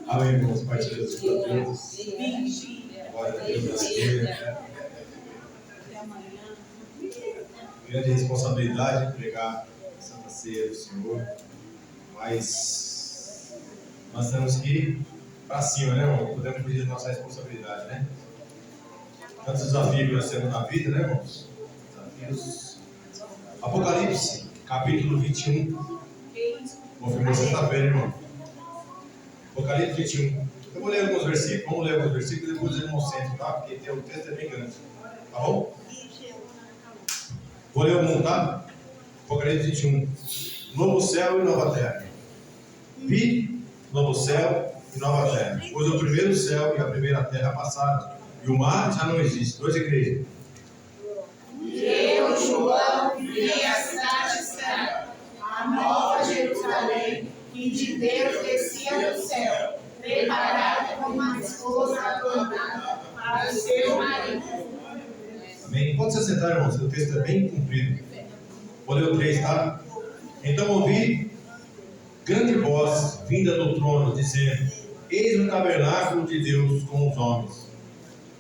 Amém, irmãos. Pai de Jesus, Deus. Glória a Deus, aleluia. Grande responsabilidade pregar a Santa Ceia do Senhor, mas nós temos que ir para cima, né, irmão? Podemos fugir da nossa responsabilidade, né? Tantos desafios que nós temos na vida, né, irmãos? Desafios. Apocalipse, capítulo 21. Confirmou sexta-feira, irmão. Apocalipse 21. Eu vou ler alguns versículos. Vamos ler alguns versículos e depois eu não centro, tá? Porque o texto é bem grande. Tá bom? Vou ler um, tá? Apocalipse 21. Novo céu e nova terra. Vi novo céu e nova terra. Pois o primeiro céu e a primeira terra passaram, e o mar já não existe. Dois igrejas. E eu, João, vi a cidade santa, a nova Jerusalém, que de Deus descia do céu, preparada como uma esposa adornada para o seu marido. Amém? Pode se sentar, irmãos, o texto é bem comprido. Vou ler o 3, tá? Então ouvi grande voz vinda do trono, dizendo: Eis o tabernáculo de Deus com os homens.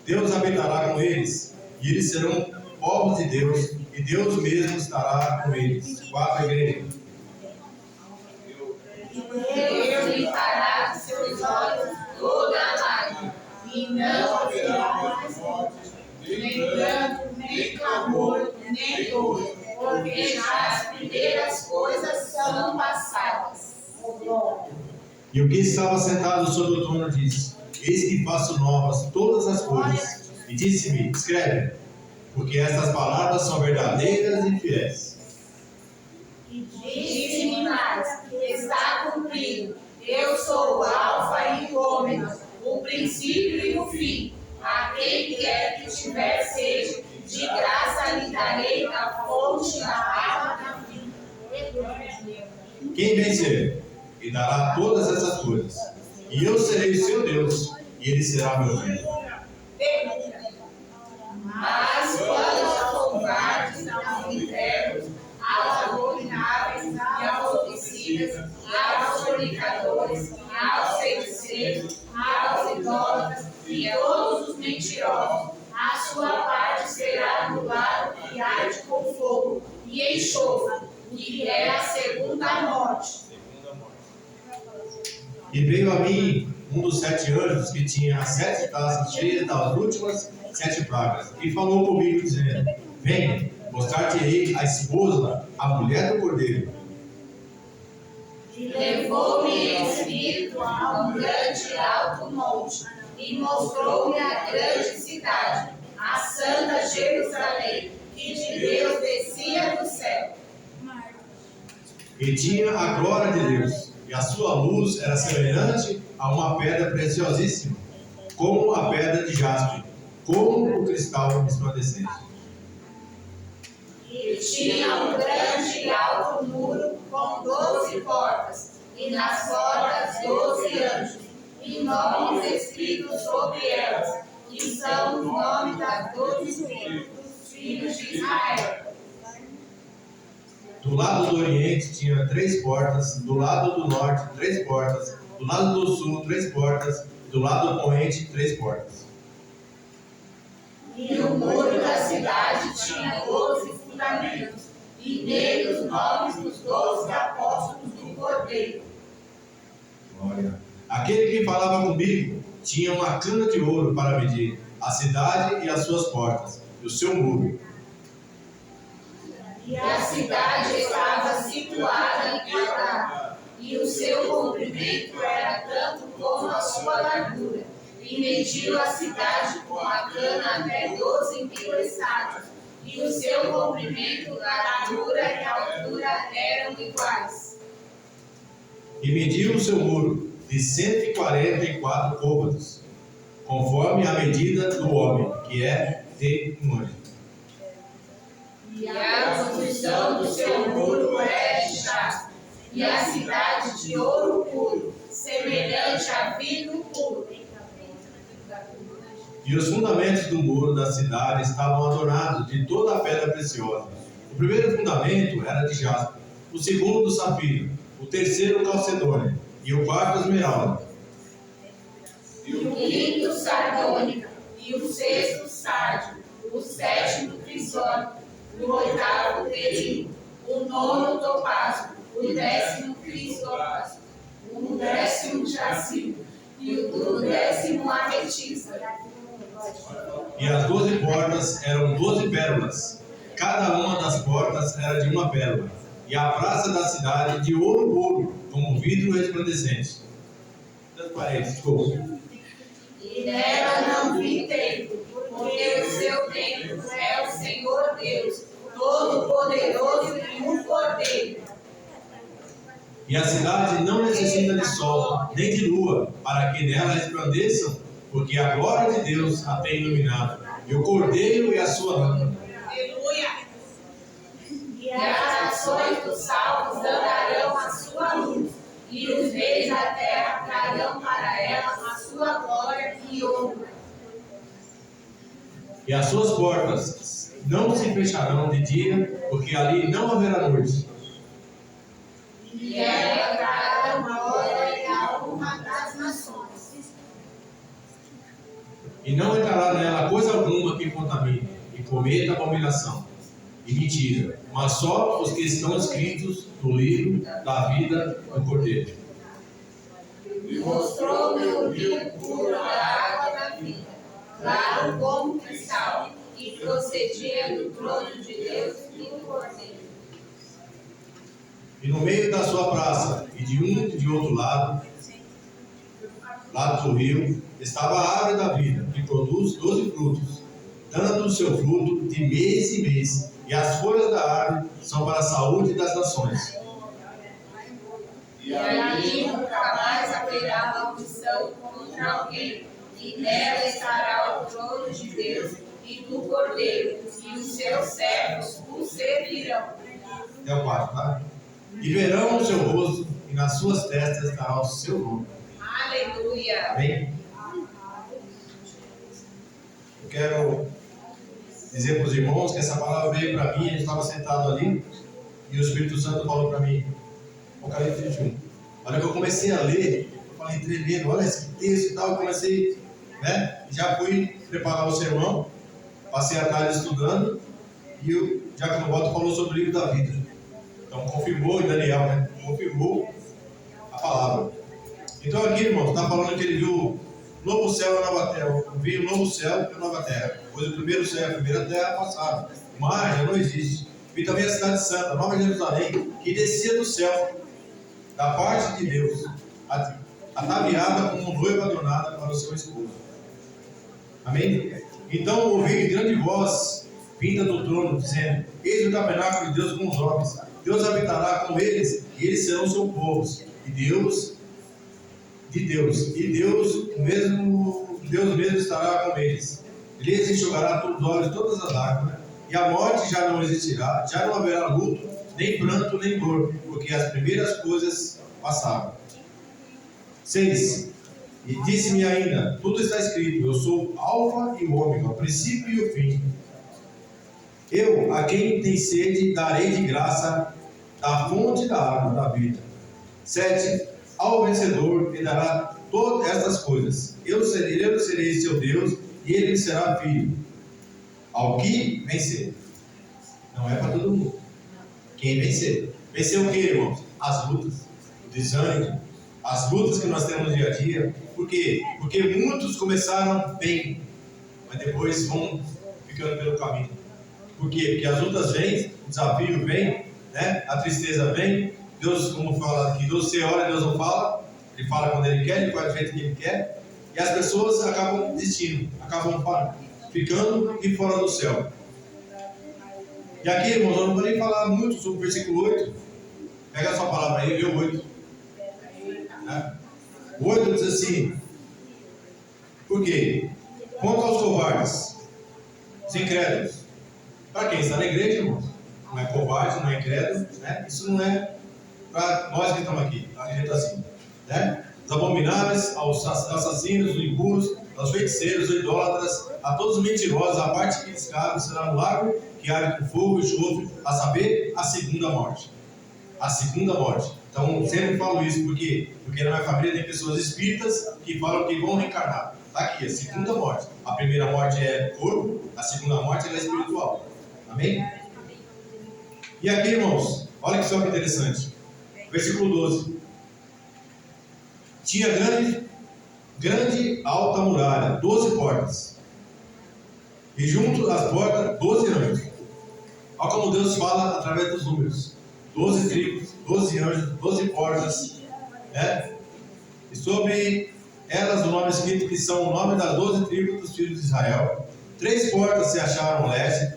Deus habitará com eles, e eles serão povos de Deus, e Deus mesmo estará com eles. 4 igrejas. Deus limpará dos seus olhos toda a lágrima, e não haverá mais morte, nem pranto, nem clamor, nem dor, porque já as primeiras coisas são passadas. E o que estava sentado sobre o trono disse: Eis que faço novas todas as coisas. E disse-me: Escreve, porque estas palavras são verdadeiras e fiéis. E disse-me mais: está cumprido. Eu sou o Alfa e o Ômega, o princípio e o fim. A quem quer que tiver sede, de graça lhe darei da fonte da água da vida. Quem vencer, e dará todas essas coisas. E eu serei o seu Deus, e ele será meu filho. Mas quando aos covardes, aos infernos, aos abomináveis, e aos homicidas, aos fornicadores, aos feiticeiros, aos idólatras e todos os mentirosos, a sua parte será no lago que arde com fogo e enxofre, que é a segunda morte. E veio a mim um dos 7 anjos que tinha as 7 taças cheias das últimas 7 pragas, e falou comigo, dizendo: Venha, mostrar-te-ei a esposa, a mulher do cordeiro. E levou-me em espírito a um grande e alto monte, e mostrou-me a grande cidade, a santa Jerusalém, que de Deus descia do céu. E tinha a glória de Deus, e a sua luz era semelhante a uma pedra preciosíssima, como a pedra de jaspe, como o cristal resplandecente. E tinha um grande e alto muro com 12 portas, e nas portas 12 anjos, e nomes escritos sobre elas, que são os nomes das 12 tribos dos filhos de Israel. Do lado do oriente tinha 3 portas, do lado do norte 3 portas, do lado do sul 3 portas, do lado do poente 3 portas. E o muro da cidade tinha 12 fundamentos, e nele os nomes dos 12 apóstolos do Cordeiro. Glória. Aquele que falava comigo tinha uma cana de ouro para medir a cidade e as suas portas, e o seu muro. E a cidade estava situada em quadrado, e o seu comprimento era tanto como a sua largura. E mediu a cidade com a cana até 12.000 estádios, e o seu comprimento, largura e altura eram iguais. E mediu o seu muro de 144 côvados, conforme a medida do homem, que é de um anjo. E a construção do seu muro é de jaspe, e a cidade de ouro puro, semelhante a vidro puro. E os fundamentos do muro da cidade estavam adornados de toda a pedra preciosa. O primeiro fundamento era de jaspe, o segundo do safiro, o terceiro calcedônio e o quarto esmeralda. e o quinto sardônica, e o sexto sárdio, o sétimo crisólito, o oitavo berilo, o nono topázio, o 10º crisópraso, o 10º jacinto e o 10º ametista. E as 12 portas eram 12 pérolas. Cada uma das portas era de uma pérola. E a praça da cidade de ouro puro, como vidro resplandecente. Das paredes, desculpa. E nela não vi templo, porque o seu templo é o Senhor Deus, Todo-Poderoso e o Cordeiro. E a cidade não necessita de sol, nem de lua, para que nela resplandeçam, porque a glória de Deus a tem iluminado, e o Cordeiro é a sua lâmpada. Aleluia! E as nações dos salvos andarão à sua luz, e os reis da terra trarão para ela a sua glória e honra. E as suas portas não se fecharão de dia, porque ali não haverá noite. E ela trará a glória e a honra das nações. E não entrará nela coisa alguma que contamine, e cometa abominação, e mentira, mas só os que estão escritos no livro da vida do Cordeiro. E mostrou-me o rio puro da água da vida, claro como cristal, e procedia do trono de Deus e do Cordeiro. E no meio da sua praça, e de um e de outro lado do rio, estava a árvore da vida, que produz 12 frutos, dando o seu fruto de mês em mês, e as folhas da árvore são para a saúde das nações. E ali nunca mais haverá maldição contra alguém, e nela estará o trono de Deus e do Cordeiro, e os seus servos o servirão. É o 4, tá? E verão o seu rosto, e nas suas testas estará o seu nome. Aleluia! Amém? Eu quero dizer para os irmãos que essa palavra veio para mim, a gente estava sentado ali, e o Espírito Santo falou para mim, Apocalipse 21. Olha que eu comecei a ler, eu falei tremendo, olha esse texto e tal, eu comecei, né? Já fui preparar o sermão, passei a tarde estudando, e o Diácono Boto falou sobre o livro da vida. Então confirmou, e Daniel, né? Confirmou a palavra. Então aqui, irmãos, está falando que ele viu novo céu e nova terra. Viu um novo céu e nova terra. Pois o primeiro céu e a primeira terra passaram. O mar já não existe. Vi também a cidade santa, Nova Jerusalém, que descia do céu, da parte de Deus, ataviada como noiva adornada para o seu esposo. Amém? Então ouvi grande voz vinda do trono, dizendo: Eis o tabernáculo de Deus com os homens. Deus habitará com eles, e eles serão seus povos. E Deus mesmo estará com eles. Ele lhes enxugará todos os olhos, todas as lágrimas, e a morte já não existirá, já não haverá luto, nem pranto, nem dor, porque as primeiras coisas passaram. 6. E disse-me ainda: tudo está escrito, eu sou o Alfa e o Ômega, o princípio e o fim. Eu, a quem tem sede, darei de graça da fonte da água da vida. 7. Ao vencedor lhe dará todas estas coisas. Eu serei seu Deus, e ele me será filho. Ao que vencer. Não é para todo mundo. Quem vencer. Vencer o que, irmãos? As lutas, o desânimo, as lutas que nós temos no dia a dia. Por quê? Porque muitos começaram bem, mas depois vão ficando pelo caminho. Por quê? Porque as lutas vêm, o desafio vem, né? A tristeza vem. Deus, como fala aqui, Deus você ora, Deus não fala. Ele fala quando Ele quer, Ele faz do jeito que Ele quer. E as pessoas acabam desistindo, acabam ficando de fora do céu. E aqui, irmãos, eu não vou nem falar muito sobre o versículo 8. Pega a sua palavra aí, vê o 8. O 8 diz assim: por quê? Quanto aos covardes, os incrédulos. Para quem está na igreja, irmãos, não é covarde, não é incrédulo, né? Isso não é para nós que estamos aqui, a gente está assim, né? Os abomináveis, aos assassinos, os impuros, aos feiticeiros, os idólatras, a todos os mentirosos, a parte que lhes cabe será no lago que arde com fogo e enxofre, a saber, a segunda morte. a segunda morte. Então, sempre falo isso, porque na minha família tem pessoas espíritas que falam que vão reencarnar. Está aqui, a segunda morte. A primeira morte é corpo, a segunda morte é espiritual. Amém? E aqui, irmãos, olha que só que interessante. Versículo 12. Tinha grande alta muralha, 12 portas. E junto às portas, 12 anjos. Olha como Deus fala através dos números. 12 tribos, 12 anjos, 12 portas. E sobre elas o nome escrito que são o nome das 12 tribos dos filhos de Israel. 3 portas se acharam ao leste,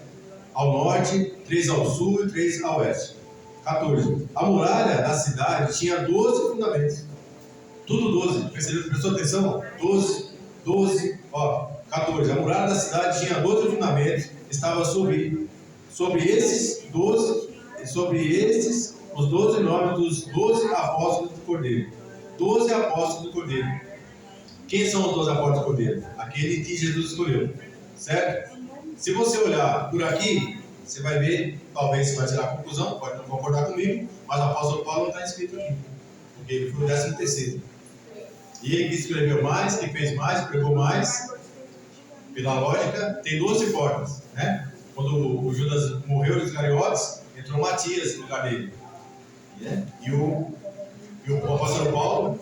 ao norte, 3 ao sul e 3 ao oeste. 14. A muralha da cidade tinha 12 fundamentos. Tudo 12. Prestou atenção? 12. 14. A muralha da cidade tinha 12 fundamentos. Estava sobre esses 12, os 12 nomes dos 12 apóstolos do Cordeiro. 12 apóstolos do Cordeiro. Quem são os 12 apóstolos do Cordeiro? Aquele que Jesus escolheu. Certo? Se você olhar por aqui, você vai ver, talvez você vai tirar a conclusão, pode não concordar comigo, mas o apóstolo Paulo não está escrito aqui, porque ele foi o 13º. E ele que escreveu mais, que fez mais, pregou mais, pela lógica, tem 12 portas, né? Quando o Judas morreu, os Iscariotes, entrou Matias no lugar dele. E o apóstolo Paulo,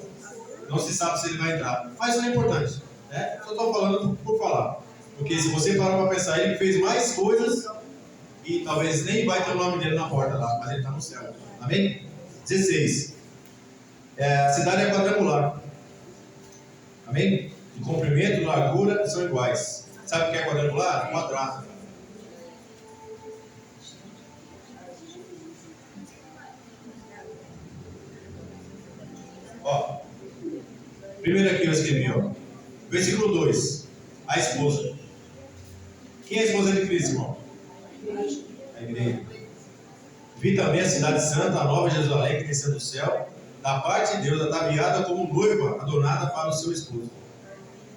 não se sabe se ele vai entrar. Mas isso não é importante, né? Só estou falando por falar. Porque se você parar para pensar, ele fez mais coisas e talvez nem vai ter o nome dele na porta lá, mas ele está no céu. Amém? 16. A cidade é quadrangular. Amém? De comprimento e largura são iguais. Sabe o que é quadrangular? Quadrado. Primeiro aqui eu escrevi, versículo 2. A esposa. Quem é a esposa de Cristo, irmão? A igreja. Vi também a cidade santa, a nova Jerusalém, que desceu do céu, da parte de Deus, ataviada como noiva, adornada para o seu esposo.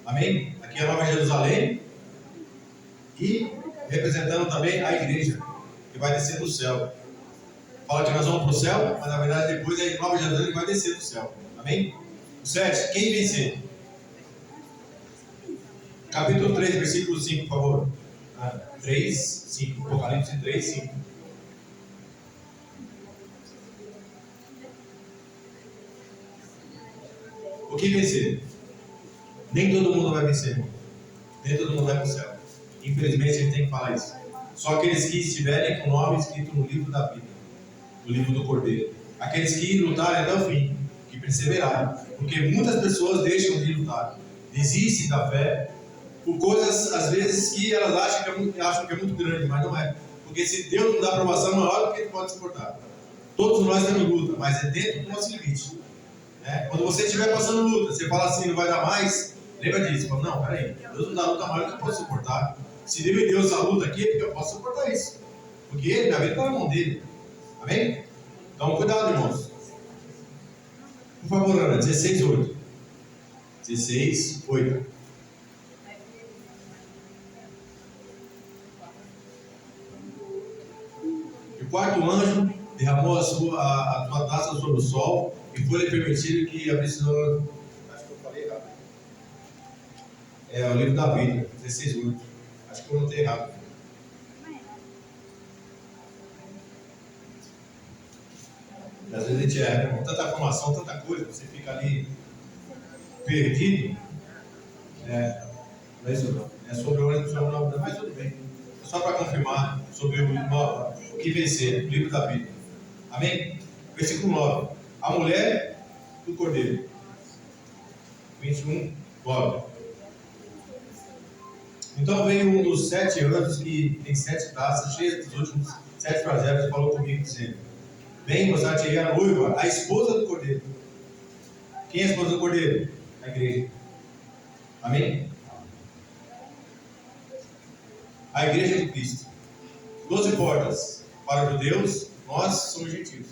Amém? Aqui é a nova Jerusalém, e representando também a igreja, que vai descer do céu. Fala que nós vamos para o céu, mas na verdade depois a nova Jerusalém vai descer do céu. Amém? O 7, quem vencer? Capítulo 3, versículo 5, por favor. 3, 5. Apocalipse 3, 5. O que vencer? Nem todo mundo vai vencer, irmão. Nem todo mundo vai para o céu. Infelizmente, a gente tem que falar isso. Só aqueles que estiverem com o nome escrito no livro da vida, no livro do Cordeiro. Aqueles que lutarem até o fim, que perseverarem. Porque muitas pessoas deixam de lutar, desistem da fé, por coisas, às vezes, que elas acham que é muito grande, mas não é. Porque se Deus nos dá aprovação maior do que Ele pode suportar. Todos nós temos luta, mas é dentro do nosso limite. Quando você estiver passando luta, você fala assim, não vai dar mais, lembra disso. Fala, não, peraí, Deus não dá luta maior do que eu posso suportar. Se Deus me deu essa luta aqui, é porque eu posso suportar isso. Porque minha vida está na mão dele. Amém? Então, cuidado, irmãos. Por favor, Ana, 16, 8. 16, 8. E o quarto anjo derramou a sua taça sobre o sol e foi-lhe permitido que abrisse o... Acho que eu falei errado. É o livro da vida, 16, 8. Acho que eu notei errado. Às vezes a gente erra, com tanta informação, tanta coisa, você fica ali perdido. Não é isso não. É sobre o ônibus, mas tudo bem. É só para confirmar sobre o que vencer, o livro da vida. Amém? Versículo 9. A mulher do Cordeiro. 21, 9. Então veio um dos 7 anjos que tem 7 taças cheias dos últimos 7 prazélios e falou comigo dizendo: vem mostrar-te a noiva, a esposa do Cordeiro. Quem é a esposa do Cordeiro? A igreja. Amém? A igreja de Cristo. 12 portas para os judeus, nós somos gentios.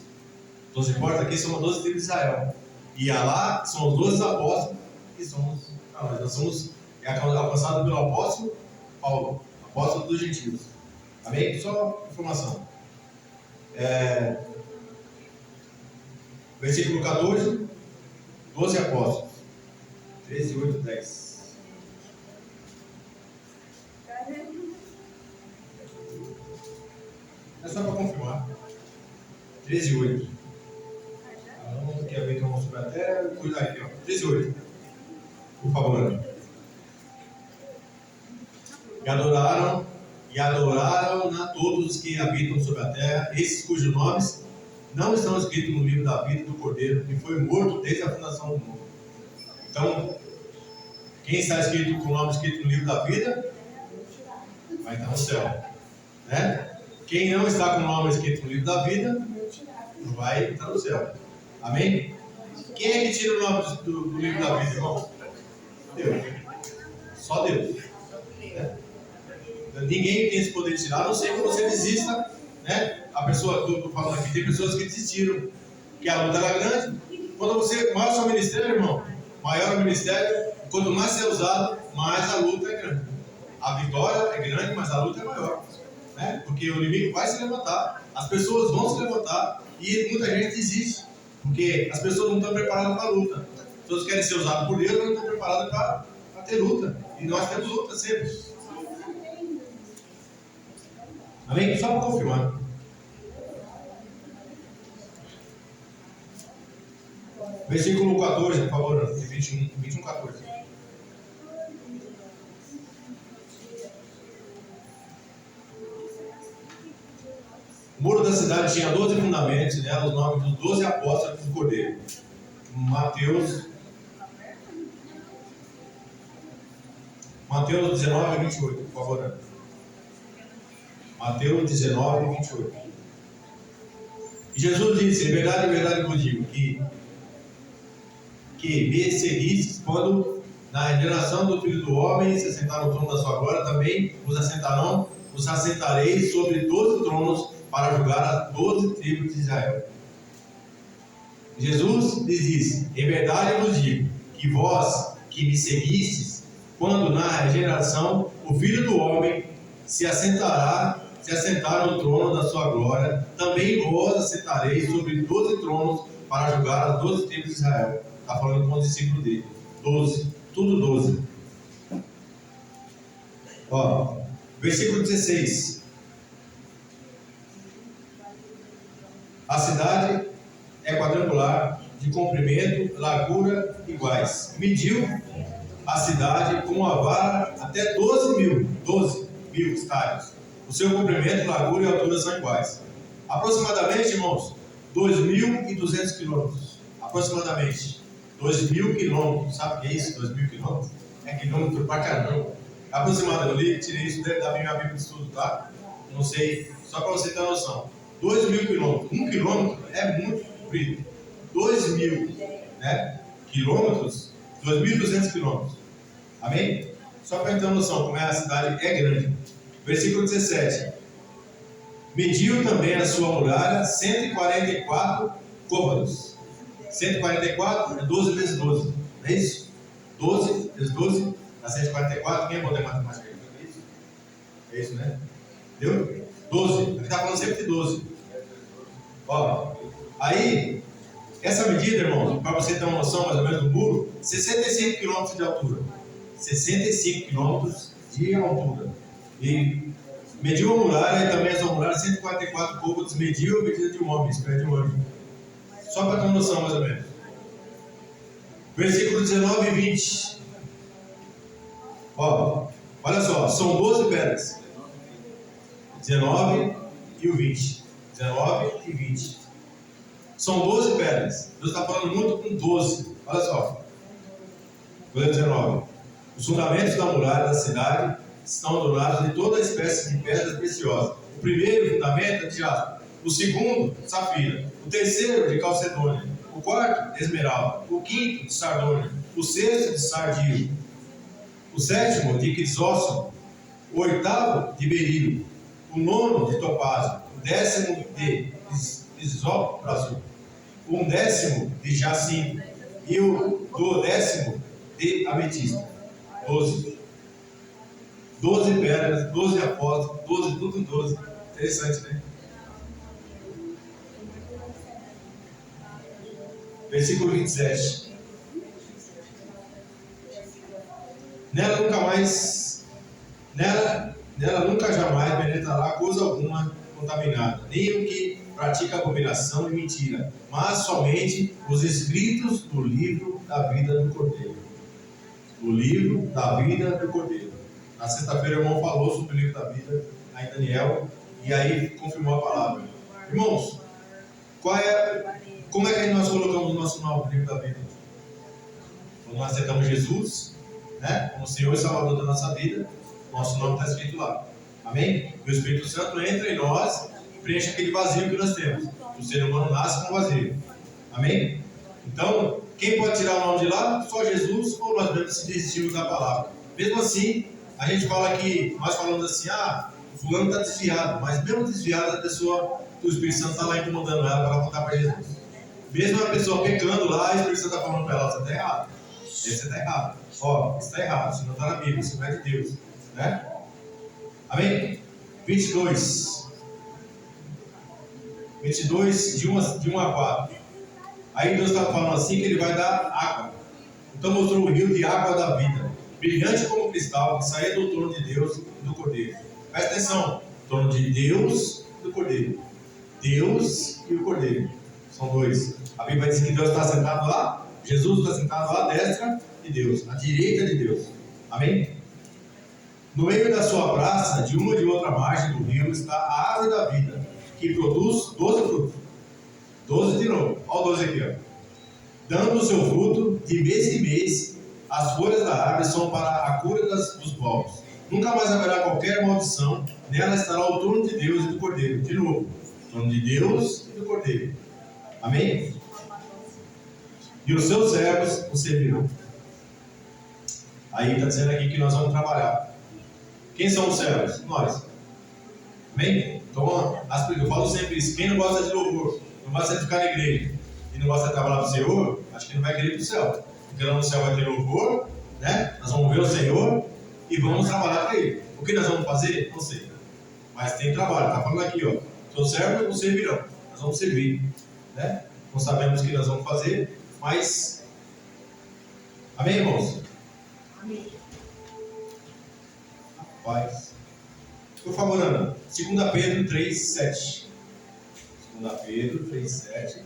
12 portas aqui são as 12 tribos de Israel. E lá são os 12 apóstolos que somos. Nós somos alcançados pelo apóstolo Paulo, apóstolo dos gentios. Amém? Só informação. Versículo 14, 12 apóstolos. 13, 8, 10. É só para confirmar. 13, 8. Vamos aqui abrir então sobre a terra. Cuidar aqui, ó. 13, 8. Por favor, Ana. E adoraram a todos os que habitam sobre a terra, esses cujos nomes não estão escritos no livro da vida do Cordeiro, que foi morto desde a fundação do mundo. Então, quem está escrito com o nome escrito no livro da vida, vai estar no céu, né? Quem não está com o nome escrito no livro da vida, vai estar no céu. Amém? Quem é que tira o nome do livro da vida, irmão? Deus. Só Deus. Né? Ninguém tem esse poder de tirar, a não ser que você desista, né? A pessoa, estou falando aqui, tem pessoas que desistiram, que a luta era grande. Quando você, maior o seu ministério, irmão, maior o ministério, quanto mais você é usado, mais a luta é grande. A vitória é grande, mas a luta é maior, né? Porque o inimigo vai se levantar, as pessoas vão se levantar e muita gente desiste, porque as pessoas não estão preparadas para a luta. As pessoas querem ser usadas por Deus, mas não estão preparadas para ter luta. E nós temos luta sempre. Amém? Só para confirmar. Versículo 14, por favor, 21, 14. O muro da cidade tinha 12 fundamentos, e nela os nomes dos 12 apóstolos do Cordeiro. Mateus 19, 28, por favor, Ana. Mateus 19, 28. E Jesus disse: em verdade vos digo que me seguistes quando na geração do Filho do Homem se assentar no trono da sua glória, também vos assentareis sobre 12 tronos para julgar as 12 tribos de Israel. Jesus lhes disse: em verdade vos digo que vós que me seguistes, quando na geração o Filho do Homem se assentar no trono da sua glória, também vós assentareis sobre 12 tronos para julgar as 12 tribos de Israel. Está falando com os discípulos dele. 12, tudo 12. Ó, versículo 16. A cidade é quadrangular, de comprimento, largura iguais. Mediu a cidade com uma vara até 12 mil estádios. O seu comprimento, largura e altura são iguais. Aproximadamente, irmãos, 2.200 quilômetros. Aproximadamente 2.000 quilômetros. Sabe o que é isso? 2.000 quilômetros? É quilômetro pra caramba. Aproximadamente, eu tirei isso da minha Bíblia de estudo, tá? Não sei, só para você ter uma noção. 2.000 quilômetros. 1 quilômetro é muito comprido. 2.000, né, quilômetros, 2.200 quilômetros. Amém? Só para ter uma noção, como a cidade é grande. Versículo 17. Mediu também a sua muralha 144 côvados. 144 é 12 vezes 12. Não é isso? 12 vezes 12 dá 144. Quem é bom de matemática? É isso, né? Deu? 12. Aqui está falando sempre de 12. Ó, aí, essa medida, irmãos, para você ter uma noção mais ou menos do muro, 65 km de altura. 65 km de altura. E mediu a muralha e também a sua muralha 144 côvados, mediu a medida de um homem, isso é de um anjo. Só para ter uma noção mais ou menos. Versículo 19 e 20. Ó, olha só, são 12 pedras. 19 e o 20. 19 e 20. São 12 pedras. Deus está falando muito com 12. Olha só. Verso 19. Os fundamentos da muralha da cidade estão adornados de toda espécie de pedras preciosas. O primeiro fundamento é de jaspe. O segundo, safira. O terceiro, de calcedônia. O quarto, de esmeralda. O quinto, de sardônia. O sexto, de sardio. O sétimo, de crisóstomo. O oitavo, de berilo. O nono, de topázio. O décimo, de isópraso. O 10º, de jacinto. E o 12º, de ametista. 12. 12 pedras, 12 apóstolos, 12, tudo 12. Interessante, né? Versículo 27. Nela nunca jamais penetrará coisa alguma contaminada, nem o que pratica abominação e mentira, mas somente os escritos do livro da vida do Cordeiro. O livro da vida do Cordeiro. Na sexta-feira o irmão falou sobre o livro da vida, aí Daniel, e aí confirmou a palavra. Irmãos, como é que nós colocamos o nosso nome no livro da vida? Quando nós aceitamos Jesus, né, como Senhor e Salvador da nossa vida, nosso nome está escrito lá. Amém? O Espírito Santo entra em nós e preenche aquele vazio que nós temos. O ser humano nasce com vazio. Amém? Então, quem pode tirar o nome de lá? Só Jesus, ou nós mesmos se desistimos da palavra. Mesmo assim, a gente fala que, nós falamos assim, o fulano está desviado, mas mesmo desviado, a pessoa, o Espírito Santo está lá incomodando ela para ela voltar para Jesus. Mesmo a pessoa pecando lá, o Espírito Santo está falando para ela, você está errado. Você está errado. Ó, isso está errado, isso não está na Bíblia, isso não é de Deus. Né? Amém? 22, de 1 a 4. Aí Deus está falando assim que Ele vai dar água. Então mostrou o rio de água da vida, brilhante como cristal, que saía do trono de Deus e do Cordeiro. Presta atenção, trono de Deus e do Cordeiro. Deus e o Cordeiro, são dois. A Bíblia diz que Deus está sentado lá, Jesus está sentado lá à destra de Deus, à direita de Deus. Amém? No meio da sua praça, de uma e de outra margem do rio, está a árvore da vida, que produz 12 frutos. 12 de novo, olha o 12 aqui, ó. Dando o seu fruto de mês em mês, as folhas da árvore são para a cura dos povos. Nunca mais haverá qualquer maldição, nela estará o trono de Deus e do Cordeiro. De novo, trono de Deus e do Cordeiro. Amém? E os seus servos o servirão. Aí está dizendo aqui que nós vamos trabalhar. Quem são os servos? Nós. Amém? Então, eu falo sempre isso. Quem não gosta de louvor, não gosta de ficar na igreja e não gosta de trabalhar para o Senhor, acho que não vai querer ir para o céu. Porque lá no céu vai ter louvor, né? Nós vamos ver o Senhor e vamos trabalhar para Ele. O que nós vamos fazer? Não sei. Mas tem trabalho. Está falando aqui, ó. Seus servos nos servirão. Nós vamos servir. Né? Não sabemos o que nós vamos fazer, mas... Amém, irmãos? Amém. Rapaz. Por favor, Ana. 2 Pedro 3:7. 2 Pedro 3:7.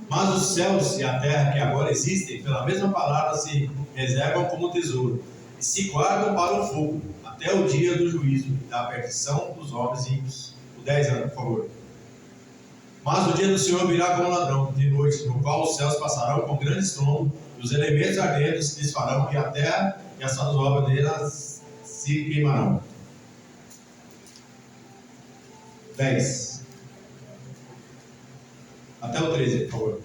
Mas os céus e a terra que agora existem, pela mesma palavra, se reservam como tesouro e se guardam para o fogo, até o dia do juízo e da perdição dos homens ímpios. O 10 anos, por favor. Mas o dia do Senhor virá como ladrão, de noite, no qual os céus passarão com grande estrondo, e os elementos ardentes se desfarão, e a terra e as suas obras delas se queimarão. 10. Até o 13, por favor.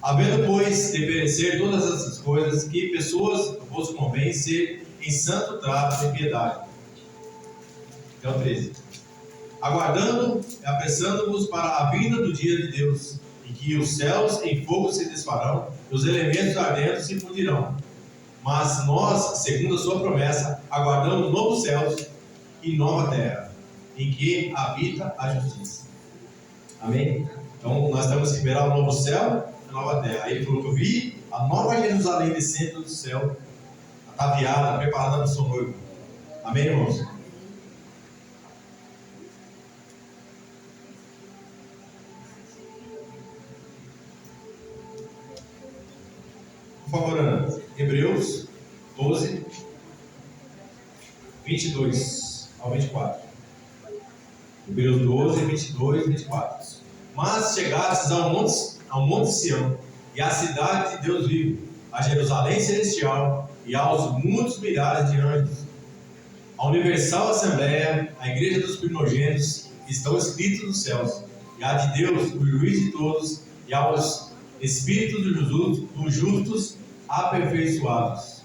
Havendo, pois, de perecer todas essas coisas, que pessoas vos convém ser em santo trato e piedade. Até o 13. Aguardando e apressando-vos para a vinda do dia de Deus, em que os céus em fogo se desfarão, e os elementos ardentes se fundirão. Mas nós, segundo a sua promessa, aguardamos novos céus e nova terra, em que habita a justiça. Amém? Então, nós temos que esperar o novo céu e a nova terra. Aí ele falou que eu vi a nova Jerusalém descendo do céu, ataviada, preparada para o seu noivo. Amém, irmãos? Por favor, Ana. Hebreus 12, 22 ao 24. Hebreus 12, 22 e 24. Mas chegastes ao monte Sião, e à cidade de Deus vivo, a Jerusalém celestial, e aos muitos milhares de anjos, a universal assembleia, a igreja dos primogênitos, que estão escritos nos céus, e a de Deus, o juiz de todos, e aos espíritos dos justos aperfeiçoados,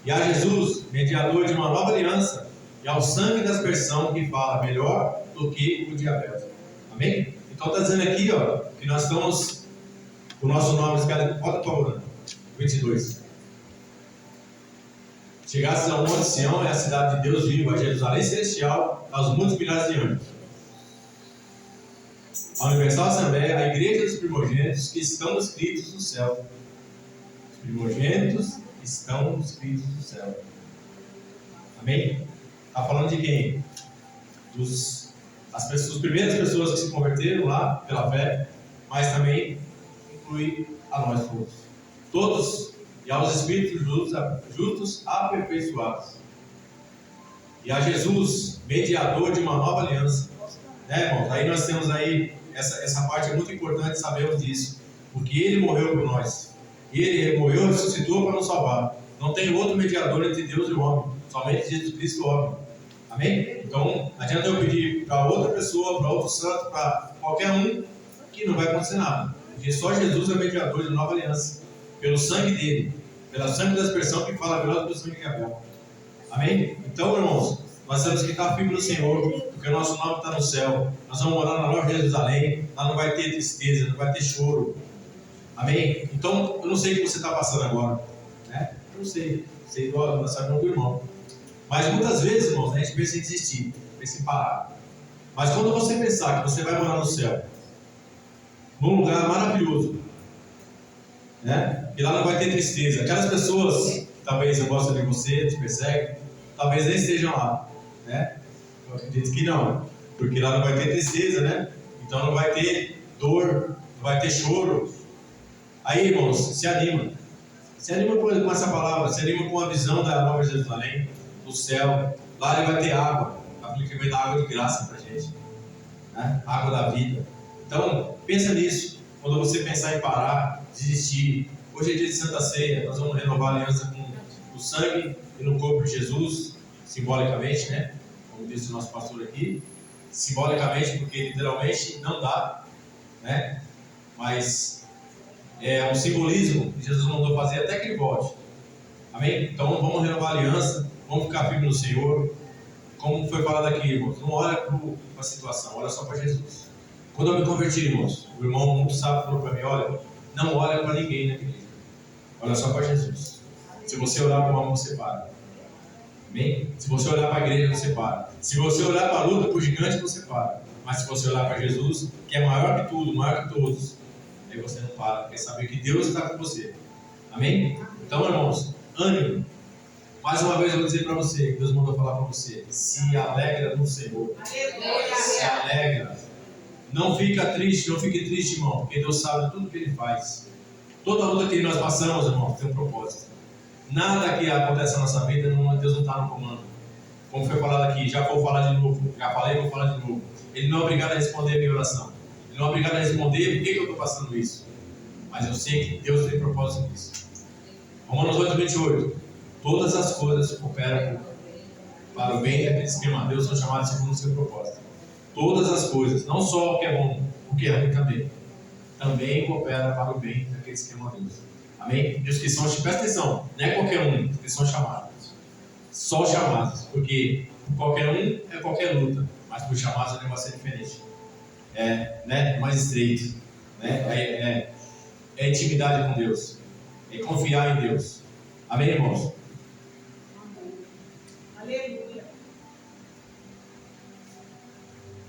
e a Jesus, mediador de uma nova aliança, e ao sangue da aspersão, que fala melhor do que o de Abel. Amém? Então está dizendo aqui, ó, que nós estamos, o nosso nome, bota por favor, 22. Chegastes ao monte Sião, é a cidade de Deus vivo, a Jerusalém celestial, aos muitos milhares de anos. A Universal Assembleia, a Igreja dos Primogênitos que estão escritos no céu. Os primogênitos estão escritos no céu. Amém? Está falando de quem? As primeiras pessoas que se converteram lá pela fé, mas também inclui a nós todos. Todos e aos Espíritos justos aperfeiçoados. E a Jesus, mediador de uma nova aliança. Né, irmãos? Aí nós temos aí, essa parte é muito importante, sabemos disso. Porque Ele morreu por nós. Ele morreu e ressuscitou para nos salvar. Não tem outro mediador entre Deus e o homem. Somente Jesus Cristo, o homem. Amém? Então, não adianta eu pedir para outra pessoa, para outro santo, para qualquer um, que não vai acontecer nada. Porque só Jesus é mediador de nova aliança. Pelo sangue dele. Pelo sangue da expressão que fala melhor do que o sangue de Abel. Amém? Então, irmãos, nós temos que estar firmes no Senhor, porque o nosso nome está no céu. Nós vamos morar na Nova Jerusalém. Lá não vai ter tristeza, não vai ter choro. Amém? Então, eu não sei o que você está passando agora. Né? Eu não sei. Sei do sabe do irmão. Mas muitas vezes, irmãos, a gente pensa em desistir, pensa em parar. Mas quando você pensar que você vai morar no céu, num lugar maravilhoso, né? E lá não vai ter tristeza. Aquelas pessoas que talvez não gostam de você, te perseguem, talvez nem estejam lá, né? Eu acredito que não, porque lá não vai ter tristeza, né? Então não vai ter dor, não vai ter choro. Aí, irmãos, se anima. Se anima com essa palavra, se anima com a visão da Nova Jerusalém, do céu. Lá ele vai ter água, que vai dar água de graça para a gente, né? Água da vida. Então, pensa nisso. Quando você pensar em parar, desistir. Hoje é dia de Santa Ceia, nós vamos renovar a aliança com o sangue e no corpo de Jesus, simbolicamente, né? Como disse o nosso pastor aqui, simbolicamente, porque literalmente não dá, né? Mas é um simbolismo que Jesus mandou fazer até que ele volte. Amém? Então vamos renovar a aliança, vamos ficar firmes no Senhor. Como foi falado aqui, irmãos, não olha para a situação, olha só para Jesus. Quando eu me converti, irmãos, o irmão muito sábio falou para mim, olha, não olha para ninguém na igreja, olha só para Jesus. Se você olhar para o homem, você para. Amém? Se você olhar para a igreja, você para. Se você olhar para a luta, para o gigante, você para. Mas se você olhar para Jesus, que é maior que tudo, maior que todos, aí você não para, porque sabe que Deus está com você. Amém? Então, irmãos, ânimo. Mais uma vez eu vou dizer para você, que Deus mandou falar para você, se alegra no Senhor. Se alegra. Não fica triste, não fique triste, irmão, porque Deus sabe tudo que Ele faz. Toda luta que nós passamos, irmão, tem um propósito. Nada que acontece na nossa vida, Deus não está no comando. Como foi falado aqui, já vou falar de novo, já falei, vou falar de novo. Ele não é obrigado a responder a minha oração. Ele não é obrigado a responder por que eu estou passando isso. Mas eu sei que Deus tem propósito nisso. Romanos 8:28. Todas as coisas cooperam para o bem daqueles que amam a Deus, são chamados segundo o seu propósito. Todas as coisas, não só o que é bom, o que é ruim também coopera para o bem daqueles que amam a Deus. Amém? E os que são, presta atenção, não é qualquer um, os que são chamados. Só chamados, porque qualquer um é qualquer luta, mas por chamados o negócio é diferente. É mais estreito, né? É intimidade com Deus, é confiar em Deus. Amém, irmãos? Aleluia.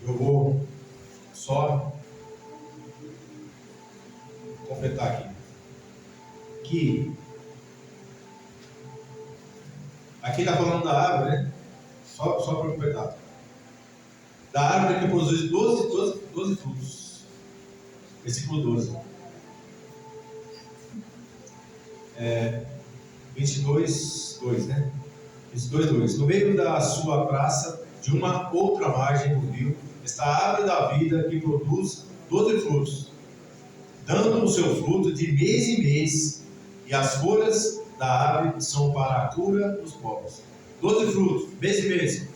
Eu vou só completar aqui. Aqui está falando da árvore, né? Só para completar. Da árvore que produz 12 frutos. Versículo 12. 22:2, né? 22:2. No meio da sua praça, de uma outra margem do rio, está a árvore da vida que produz 12 frutos, dando o seu fruto de mês em mês, e as folhas da árvore são para a cura dos povos. 12 frutos, mês em mês.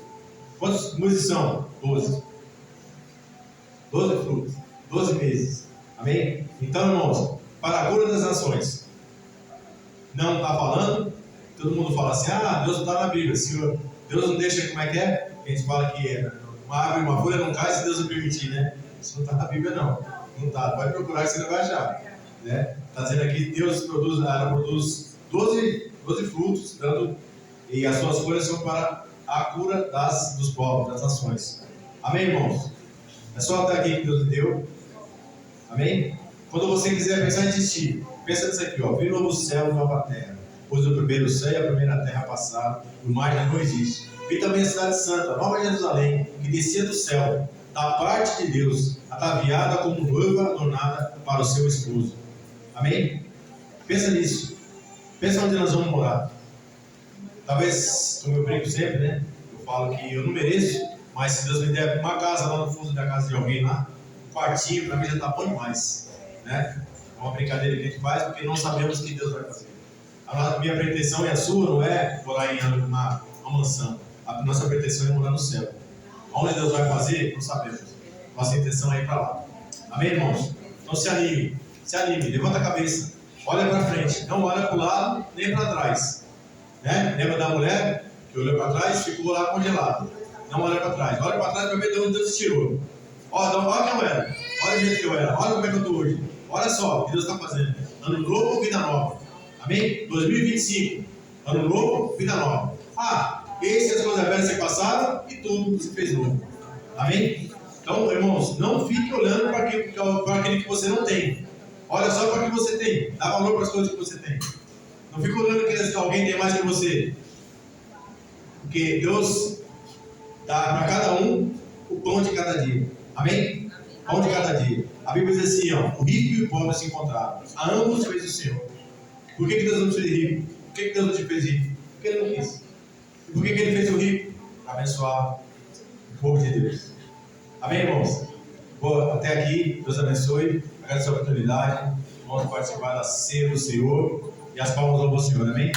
Quantos meses são? 12. 12 frutos, 12 meses. Amém? Então, irmãos, para a cura das nações. Não está falando, todo mundo fala assim, Deus não está na Bíblia, Senhor, Deus não deixa, como é que é? A gente fala que uma árvore, uma folha não cai se Deus não permitir, né? Isso não está na Bíblia, não. Não está, vai procurar que você não vai achar. Né? Está dizendo aqui que Deus ela produz 12 frutos, e as suas folhas são para a cura dos povos, das nações. Amém, irmãos? É só até aqui que Deus deu. Amém? Quando você quiser pensar em desistir, pensa nisso aqui, ó. Vi novo céu e nova terra. Pois o primeiro céu e a primeira terra passaram, o mais já não existe. Vi também a cidade santa, Nova Jerusalém, que descia do céu, da parte de Deus, ataviada como noiva adornada para o seu esposo. Amém? Pensa nisso. Pensa onde nós vamos morar. Talvez, como eu brinco sempre, né? Eu falo que eu não mereço, mas se Deus me der uma casa lá no fundo da casa de alguém lá, um quartinho, para mim já está bom demais, né? É uma brincadeira que a gente faz porque não sabemos o que Deus vai fazer. A minha pretensão e a sua não é morar em uma mansão. A nossa pretensão é morar no céu. Onde Deus vai fazer, não sabemos. Nossa intenção é ir para lá. Amém, irmãos? Então se anime, levanta a cabeça, olha para frente, não olha para o lado nem para trás. Né? Lembra da mulher que olhou para trás e ficou lá congelado? Não olha para trás, olha para trás para ver de onde Deus te tirou. Olha quem eu era, olha o jeito que eu era, olha como é que eu estou hoje. Olha só o que Deus está fazendo. Ano novo, vida nova. Amém? 2025, ano novo, vida nova. Essas coisas velhas se passaram e tudo se fez novo. Amém? Então, irmãos, não fique olhando para aquilo que você não tem. Olha só para o que você tem. Dá valor para as coisas que você tem. Não fique olhando que alguém tem mais que você. Porque Deus dá para cada um o pão de cada dia. Amém? Pão de cada dia. A Bíblia diz assim, ó, o rico e o pobre se encontraram. A ambos fez o Senhor. Por que Deus não fez rico? Por que Deus não te fez rico? Porque Ele não quis. E por que Ele fez o rico? Para abençoar o povo de Deus. Amém, irmãos? Até aqui, Deus abençoe. Agradeço a oportunidade. Vamos participar da ceia do Senhor. E as palmas ao Senhor. Amém?